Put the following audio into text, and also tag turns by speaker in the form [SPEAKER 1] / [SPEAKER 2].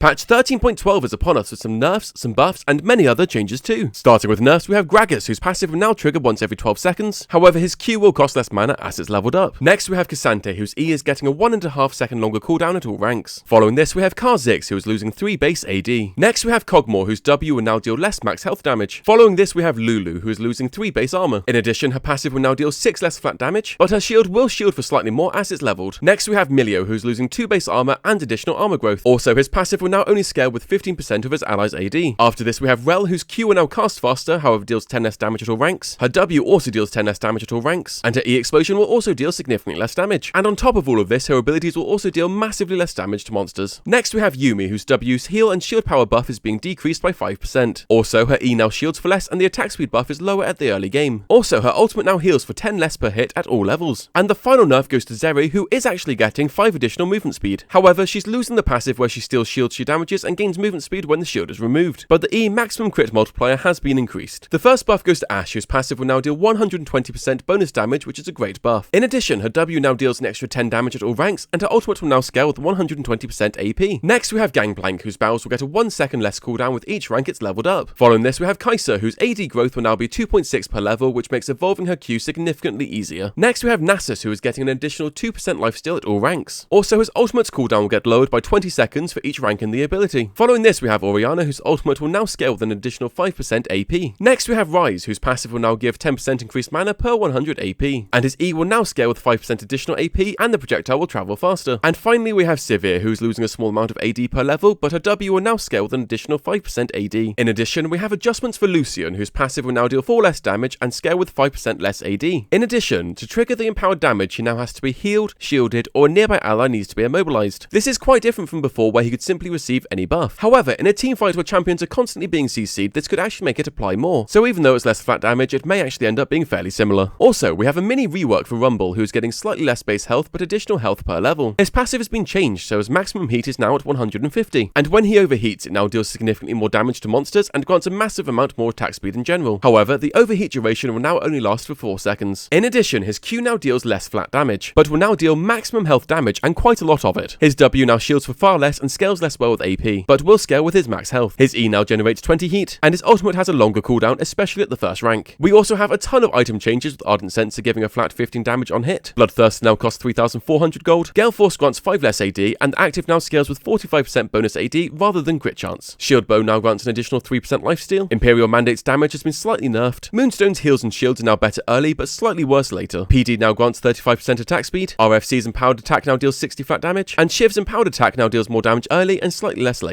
[SPEAKER 1] Patch 13.12 is upon us with some nerfs, some buffs, and many other changes too. Starting with nerfs, we have Gragas, whose passive will now trigger once every 12 seconds, however his Q will cost less mana as it's leveled up. Next we have Cassante, whose E is getting a 1.5 second longer cooldown at all ranks. Following this we have Kha'Zix, who is losing 3 base AD. Next we have Kog'Maw, whose W will now deal less max health damage. Following this we have Lulu, who is losing 3 base armor. In addition, her passive will now deal 6 less flat damage, but her shield will shield for slightly more as it's leveled. Next we have Milio, who's losing 2 base armor and additional armor growth. Also, his passive will now only scale with 15% of his allies' AD. After this we have Rel, whose Q will now cast faster, however deals 10 less damage at all ranks. Her W also deals 10 less damage at all ranks, and her E explosion will also deal significantly less damage. And on top of all of this, her abilities will also deal massively less damage to monsters. Next we have Yuumi, whose W's heal and shield power buff is being decreased by 5%. Also, her E now shields for less and the attack speed buff is lower at the early game. Also, her ultimate now heals for 10 less per hit at all levels. And the final nerf goes to Zeri, who is actually getting 5 additional movement speed. However, she's losing the passive where she steals shield she damages and gains movement speed when the shield is removed, but the E maximum crit multiplier has been increased. The first buff goes to Ashe, whose passive will now deal 120% bonus damage, which is a great buff. In addition, her W now deals an extra 10 damage at all ranks, and her ultimate will now scale with 120% AP. Next we have Gangplank, whose bows will get a 1 second less cooldown with each rank it's leveled up. Following this we have Kai'Sa, whose AD growth will now be 2.6 per level, which makes evolving her Q significantly easier. Next we have Nasus, who is getting an additional 2% lifesteal at all ranks. Also, his ultimate's cooldown will get lowered by 20 seconds for each rank in the ability. Following this we have Orianna, whose ultimate will now scale with an additional 5% AP. Next we have Ryze, whose passive will now give 10% increased mana per 100 AP, and his E will now scale with 5% additional AP and the projectile will travel faster. And finally we have Sivir, who's losing a small amount of AD per level, but her W will now scale with an additional 5% AD. In addition, we have adjustments for Lucian, whose passive will now deal 4 less damage and scale with 5% less AD. In addition, to trigger the empowered damage, he now has to be healed, shielded, or a nearby ally needs to be immobilized. This is quite different from before where he could simply receive any buff. However, in a teamfight where champions are constantly being CC'd, this could actually make it apply more. So even though it's less flat damage, it may actually end up being fairly similar. Also, we have a mini rework for Rumble, who's getting slightly less base health but additional health per level. His passive has been changed, so his maximum heat is now at 150, and when he overheats, it now deals significantly more damage to monsters and grants a massive amount more attack speed in general. However, the overheat duration will now only last for 4 seconds. In addition, his Q now deals less flat damage, but will now deal maximum health damage and quite a lot of it. His W now shields for far less and scales less well with AP, but will scale with his max health. His E now generates 20 heat, and his ultimate has a longer cooldown, especially at the first rank. We also have a ton of item changes, with Ardent Censer giving a flat 15 damage on hit. Bloodthirst now costs 3,400 gold. Gale Force grants 5 less AD, and active now scales with 45% bonus AD rather than crit chance. Shield Bow now grants an additional 3% lifesteal. Imperial Mandate's damage has been slightly nerfed. Moonstone's heals and shields are now better early, but slightly worse later. PD now grants 35% attack speed. RFC's empowered attack now deals 60 flat damage, and Shiv's empowered attack now deals more damage early and slightly less late.